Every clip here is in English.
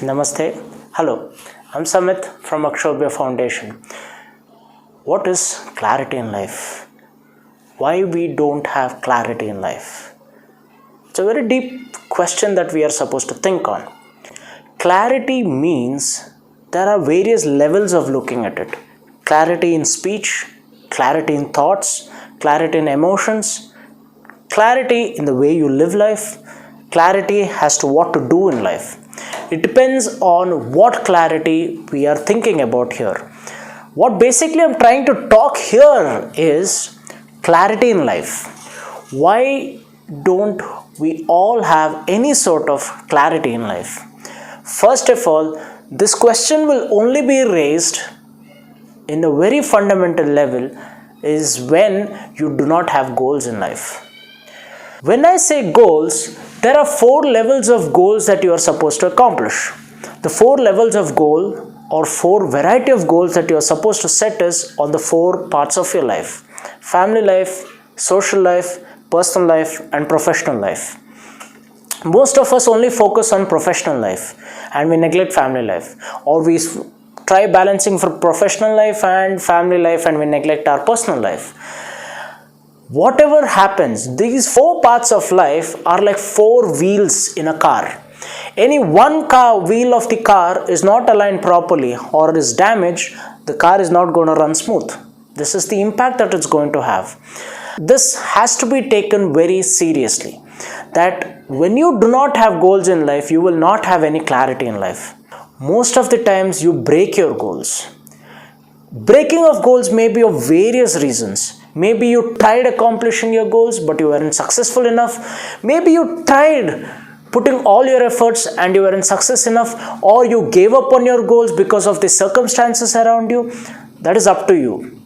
Namaste. Hello, I'm Samit from Akshobhya Foundation. What is clarity in life? Why we don't have clarity in life? It's a very deep question that we are supposed to think on. Clarity means there are various levels of looking at it. Clarity in speech, clarity in thoughts, clarity in emotions, clarity in the way you live life, clarity as to what to do in life. It depends on what clarity we are thinking about here. What basically I'm trying to talk here is clarity in life. Why don't we all have any sort of clarity in life? First of all, this question will only be raised in a very fundamental level is when you do not have goals in life. When I say goals, there are 4 levels of goals that you are supposed to accomplish. The 4 levels of goal or 4 variety of goals that you are supposed to set is on the 4 parts of your life: family life, social life, personal life, and professional life. Most of us only focus on professional life and we neglect family life, or we try balancing for professional life and family life and we neglect our personal life. Whatever happens, these 4 parts of life are like 4 wheels in a car. Any one wheel of the car is not aligned properly or is damaged, the car is not going to run smooth. This is the impact that it's going to have. This has to be taken very seriously, that when you do not have goals in life, you will not have any clarity in life. Most of the times you break your goals. Breaking of goals may be of various reasons. Maybe you tried accomplishing your goals but you weren't successful enough. Maybe you tried putting all your efforts and you weren't success enough, or you gave up on your goals because of the circumstances around you. That is up to you.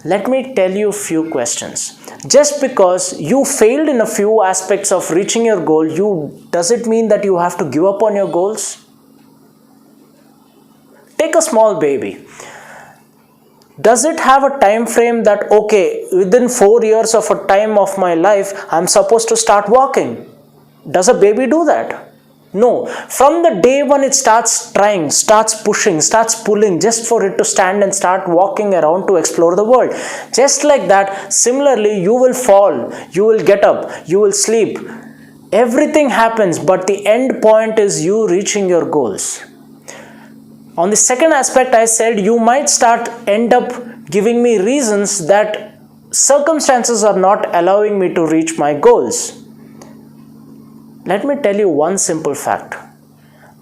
Let me tell you a few questions. Just because you failed in a few aspects of reaching your goal, does it mean that you have to give up on your goals? Take a small baby. Does it have a time frame that, okay, within 4 years of a time of my life, I'm supposed to start walking? Does a baby do that? No. From the day when it starts trying, starts pushing, starts pulling just for it to stand and start walking around to explore the world. Just like that, similarly, you will fall, you will get up, you will sleep. Everything happens, but the end point is you reaching your goals. On the second aspect, I said you might end up giving me reasons that circumstances are not allowing me to reach my goals. Let me tell you one simple fact.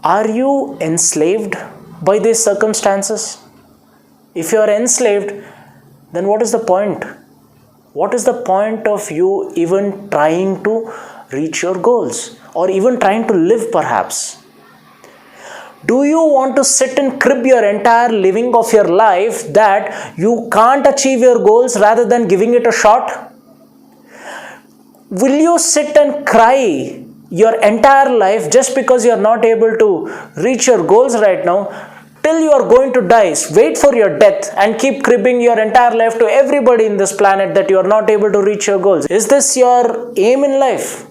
Are you enslaved by these circumstances? If you are enslaved, then what is the point? What is the point of you even trying to reach your goals or even trying to live perhaps? Do you want to sit and crib your entire living of your life that you can't achieve your goals rather than giving it a shot? Will you sit and cry your entire life just because you are not able to reach your goals right now till you are going to die? Wait for your death and keep cribbing your entire life to everybody in this planet that you are not able to reach your goals. Is this your aim in life?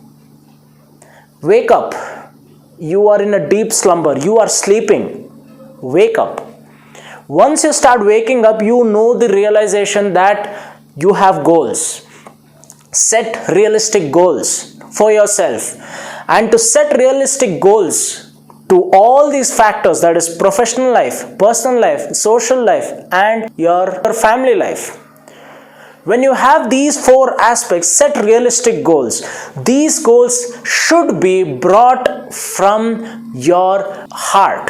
Wake up. You are in a deep slumber. You are sleeping. Wake up. Once you start waking up, you know the realization that you have goals. Set realistic goals for yourself. And to set realistic goals to all these factors, that is professional life, personal life, social life, and your family life. When you have these 4 aspects, set realistic goals. These goals should be brought from your heart.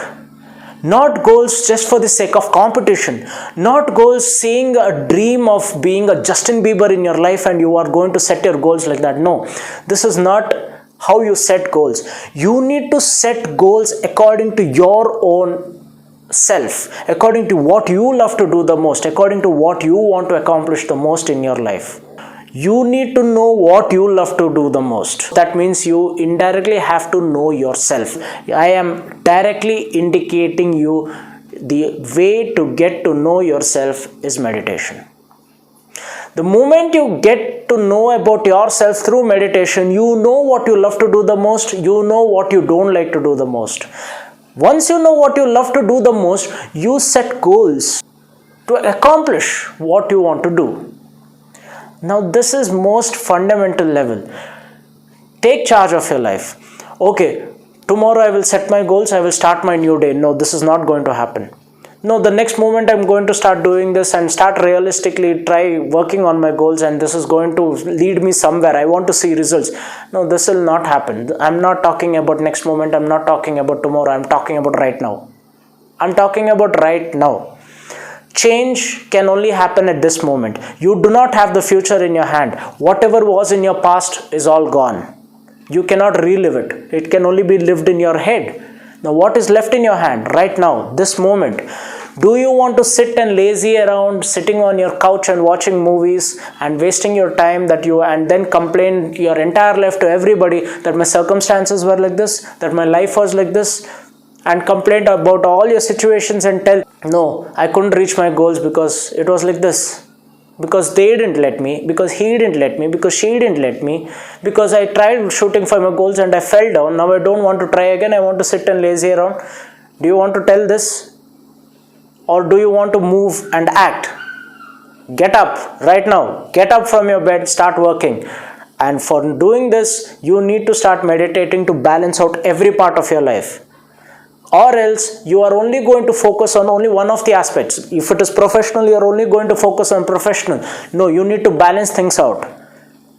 Not goals just for the sake of competition. Not goals seeing a dream of being a Justin Bieber in your life and you are going to set your goals like that. No, this is not how you set goals. You need to set goals according to your own self, according to what you love to do the most, according to what you want to accomplish the most in your life. You need to know what you love to do the most. That means you indirectly have to know yourself. I am directly indicating you the way to get to know yourself is meditation. The moment you get to know about yourself through meditation, you know what you love to do the most, you know what you don't like to do the most. Once you know what you love to do the most, you set goals to accomplish what you want to do. Now, this is most fundamental level. Take charge of your life. Okay, tomorrow I will set my goals, I will start my new day. No, this is not going to happen. No, the next moment I'm going to start doing this and start realistically try working on my goals, and this is going to lead me somewhere. I want to see results. No, this will not happen. I'm not talking about next moment. I'm not talking about tomorrow. I'm talking about right now. I'm talking about right now. Change can only happen at this moment. You do not have the future in your hand. Whatever was in your past is all gone. You cannot relive it. It can only be lived in your head. Now, what is left in your hand right now, this moment? Do you want to sit and lazy around, sitting on your couch and watching movies and wasting your time and then complain your entire life to everybody that my circumstances were like this, that my life was like this, and complain about all your situations and tell, no, I couldn't reach my goals because it was like this, because they didn't let me, because he didn't let me, because she didn't let me, because I tried shooting for my goals and I fell down. Now I don't want to try again. I want to sit and lazy around. Do you want to tell this? Or do you want to move and act? Get up right now. Get up from your bed, start working. And for doing this, you need to start meditating to balance out every part of your life. Or else you are only going to focus on only one of the aspects. If it is professional, you are only going to focus on professional. No, you need to balance things out.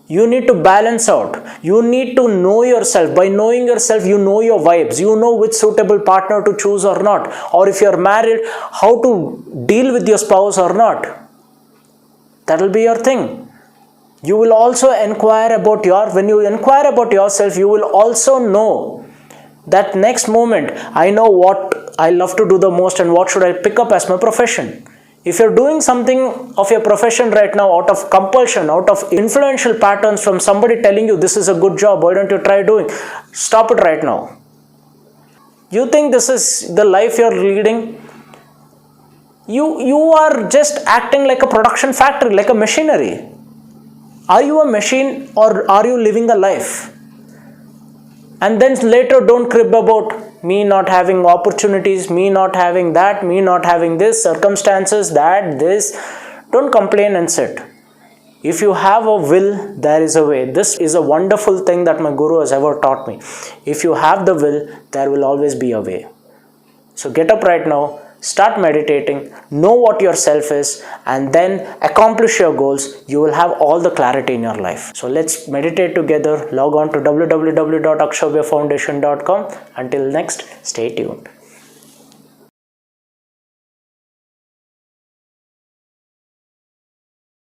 You need to balance out. You need to know yourself. By knowing yourself, you know your vibes. You know which suitable partner to choose or not. Or if you're married, how to deal with your spouse or not. That will be your thing. You will also inquire about when you inquire about yourself, you will also know that next moment, I know what I love to do the most and what should I pick up as my profession. If you're doing something of your profession right now out of compulsion, out of influential patterns from somebody telling you this is a good job, why don't you try doing? Stop it right now. You think this is the life you're leading? You are just acting like a production factory, like a machinery. Are you a machine or are you living a life? And then later don't crib about me not having opportunities, me not having that, me not having this, circumstances, that, this. Don't complain and sit. If you have a will, there is a way. This is a wonderful thing that my guru has ever taught me. If you have the will, there will always be a way. So get up right now. Start meditating, know what yourself is, and then accomplish your goals. You will have all the clarity in your life. So let's meditate together. Log on to www.akshobhyafoundation.com. Until next, stay tuned.